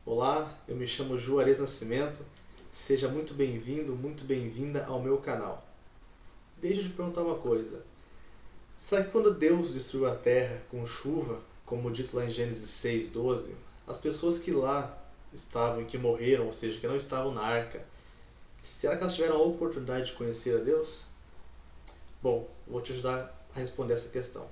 Olá, eu me chamo Juarez Nascimento, seja muito bem-vindo, muito bem-vinda ao meu canal. Deixa eu te perguntar uma coisa, será que quando Deus destruiu a terra com chuva, como dito lá em Gênesis 6:12, as pessoas que lá estavam e que morreram, ou seja, que não estavam na arca, será que elas tiveram a oportunidade de conhecer a Deus? Bom, eu vou te ajudar a responder essa questão.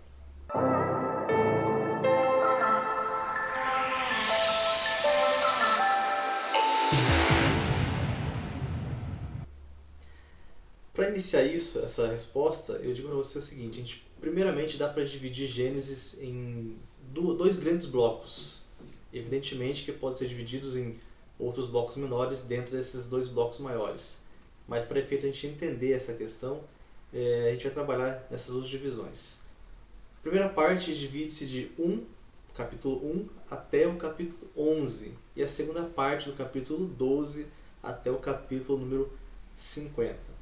Para iniciar essa resposta, eu digo para você o seguinte: primeiramente dá para dividir Gênesis em dois grandes blocos. Evidentemente que pode ser divididos em outros blocos menores dentro desses dois blocos maiores. Mas para efeito a gente entender essa questão, a gente vai trabalhar nessas duas divisões. A primeira parte divide-se de capítulo 1 até o capítulo 11. E a segunda parte do capítulo 12 até o capítulo número 50.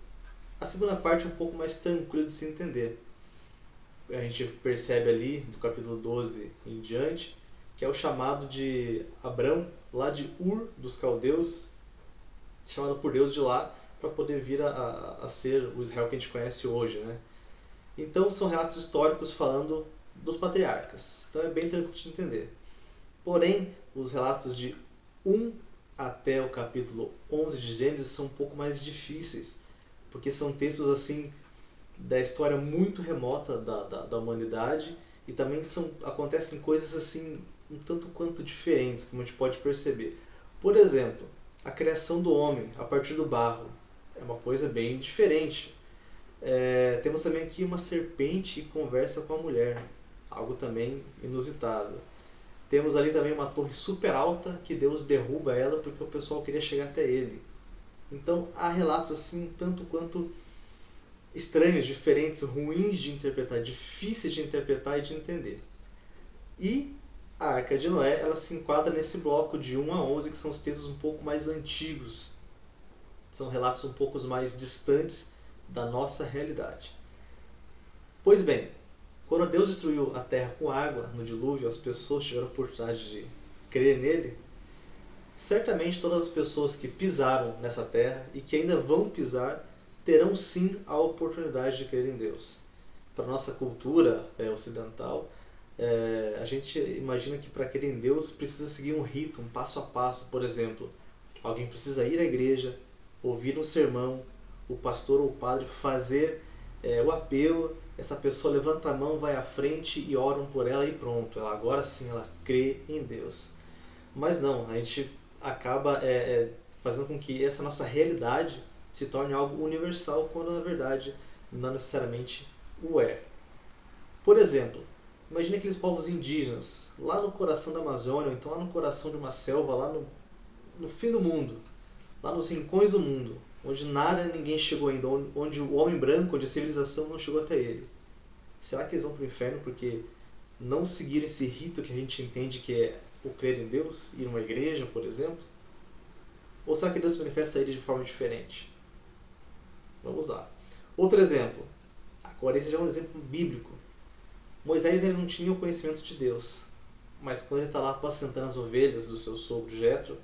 A segunda parte é um pouco mais tranquila de se entender. A gente percebe ali, do capítulo 12 em diante, que é o chamado de Abrão, lá de Ur dos Caldeus, chamado por Deus de lá, para poder vir a ser o Israel que a gente conhece hoje, né? Então são relatos históricos falando dos patriarcas. Então é bem tranquilo de entender. Porém, os relatos de 1 até o capítulo 11 de Gênesis são um pouco mais difíceis, porque são textos assim da história muito remota da humanidade e também acontecem coisas assim um tanto quanto diferentes, como a gente pode perceber. Por exemplo, a criação do homem a partir do barro é uma coisa bem diferente. Temos também aqui uma serpente que conversa com a mulher, algo também inusitado. Temos ali também uma torre super alta que Deus derruba ela porque o pessoal queria chegar até ele. Então há relatos assim tanto quanto estranhos, diferentes, ruins de interpretar, difíceis de interpretar e de entender. E a Arca de Noé, ela se enquadra nesse bloco de 1 a 11, que são os textos um pouco mais antigos. São relatos um pouco mais distantes da nossa realidade. Pois bem, quando Deus destruiu a terra com água no dilúvio, as pessoas tiveram a oportunidade de crer nele. Certamente todas as pessoas que pisaram nessa terra e que ainda vão pisar terão sim a oportunidade de crer em Deus. Para a nossa cultura ocidental, a gente imagina que para crer em Deus precisa seguir um rito, um passo a passo. Por exemplo, alguém precisa ir à igreja, ouvir um sermão, o pastor ou o padre fazer o apelo, essa pessoa levanta a mão, vai à frente e oram por ela e pronto. Agora sim ela crê em Deus. Mas não, a gente acaba fazendo com que essa nossa realidade se torne algo universal, quando na verdade não necessariamente o é. Por exemplo, imagine aqueles povos indígenas, lá no coração da Amazônia, ou então lá no coração de uma selva, lá no fim do mundo, lá nos rincões do mundo, onde nada, ninguém chegou ainda, onde o homem branco, onde a civilização não chegou até ele. Será que eles vão para o inferno porque não seguiram esse rito que a gente entende que é o crer em Deus, ir a uma igreja, por exemplo? Ou será que Deus se manifesta a eles de forma diferente? Vamos lá. Outro exemplo. Agora esse já é um exemplo bíblico. Moisés ele não tinha o conhecimento de Deus, mas quando ele está lá apacentando as ovelhas do seu sogro Jetro,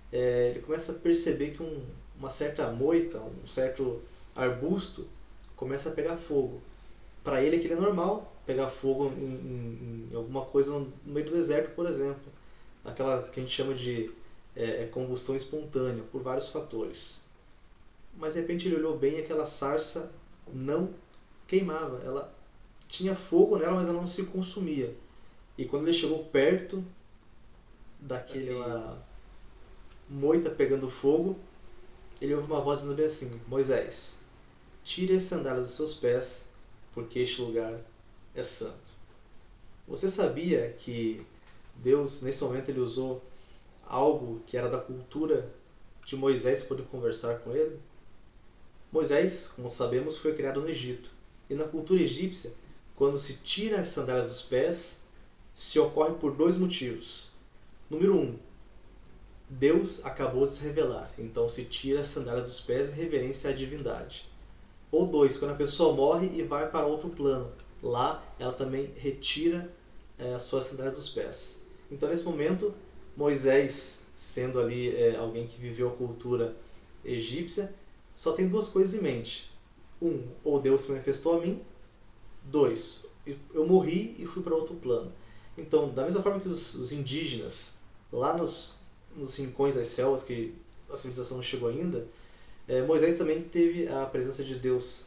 ele começa a perceber que uma certa moita, um certo arbusto, começa a pegar fogo. Para ele aquilo é normal, pegar fogo em alguma coisa no meio do deserto, por exemplo. Aquela que a gente chama de combustão espontânea, por vários fatores. Mas de repente ele olhou bem e aquela sarça não queimava. Ela tinha fogo nela, mas ela não se consumia. E quando ele chegou perto daquela moita pegando fogo, ele ouve uma voz dizendo bem assim: Moisés, tire as sandálias dos seus pés, porque este lugar é santo. Você sabia que Deus, nesse momento, ele usou algo que era da cultura de Moisés para poder conversar com ele? Moisés, como sabemos, foi criado no Egito. E na cultura egípcia, quando se tira as sandálias dos pés, se ocorre por dois motivos. Número 1, Deus acabou de se revelar, então se tira as sandálias dos pés em reverência à divindade. Ou 2, quando a pessoa morre e vai para outro plano. Lá ela também retira as suas sandálias dos pés. Então nesse momento, Moisés sendo ali alguém que viveu a cultura egípcia, só tem duas coisas em mente. Ou Deus se manifestou a mim. 2, eu morri e fui para outro plano. Então, da mesma forma que os indígenas, lá nos rincões das selvas, que a civilização não chegou ainda, Moisés também teve a presença de Deus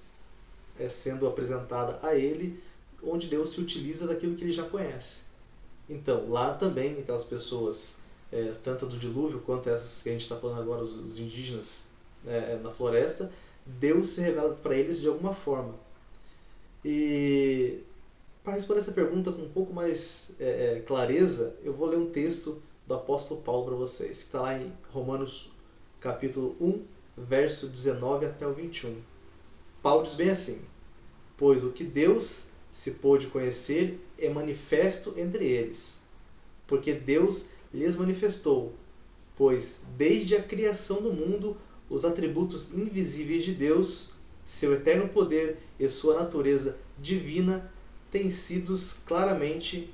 sendo apresentada a ele, onde Deus se utiliza daquilo que ele já conhece. Então, lá também, aquelas pessoas, tanto do dilúvio quanto essas que a gente está falando agora, os indígenas na floresta, Deus se revela para eles de alguma forma. E para responder essa pergunta com um pouco mais clareza, eu vou ler um texto do apóstolo Paulo para vocês, que está lá em Romanos capítulo 1, verso 19 até o 21. Paulo diz bem assim: pois o que Deus se pôde conhecer é manifesto entre eles, porque Deus lhes manifestou, pois desde a criação do mundo os atributos invisíveis de Deus, seu eterno poder e sua natureza divina têm sido claramente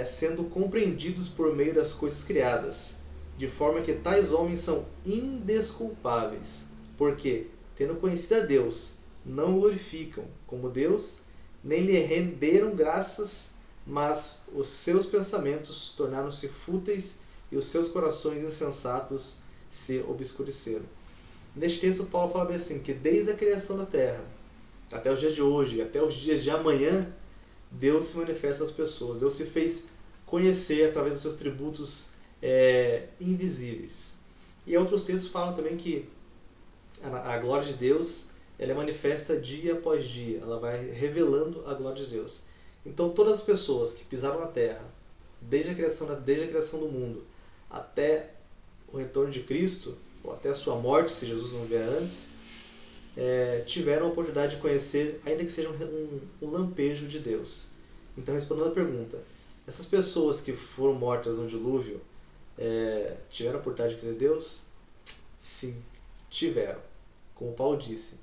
sendo compreendidos por meio das coisas criadas, de forma que tais homens são indesculpáveis, porque, tendo conhecido a Deus, não o glorificam como Deus, nem lhe renderam graças, mas os seus pensamentos tornaram-se fúteis e os seus corações insensatos se obscureceram. Neste texto, Paulo fala bem assim, que desde a criação da terra, até os dias de hoje, até os dias de amanhã, Deus se manifesta às pessoas. Deus se fez conhecer através dos seus atributos invisíveis. E outros textos falam também que a glória de Deus ela é manifesta dia após dia. Ela vai revelando a glória de Deus. Então todas as pessoas que pisaram na terra, desde a criação do mundo até o retorno de Cristo, ou até a sua morte, se Jesus não vier antes, tiveram a oportunidade de conhecer, ainda que seja um lampejo de Deus. Então, respondendo a pergunta, essas pessoas que foram mortas no dilúvio tiveram a oportunidade de crer em Deus? Sim, tiveram. Como Paulo disse,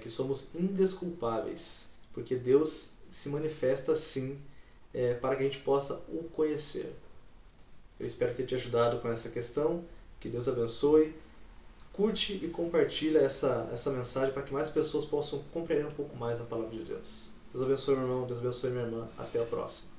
que somos indesculpáveis, porque Deus se manifesta sim para que a gente possa o conhecer. Eu espero ter te ajudado com essa questão. Que Deus abençoe. Curte e compartilha essa mensagem para que mais pessoas possam compreender um pouco mais a palavra de Deus. Deus abençoe, meu irmão. Deus abençoe, minha irmã. Até a próxima.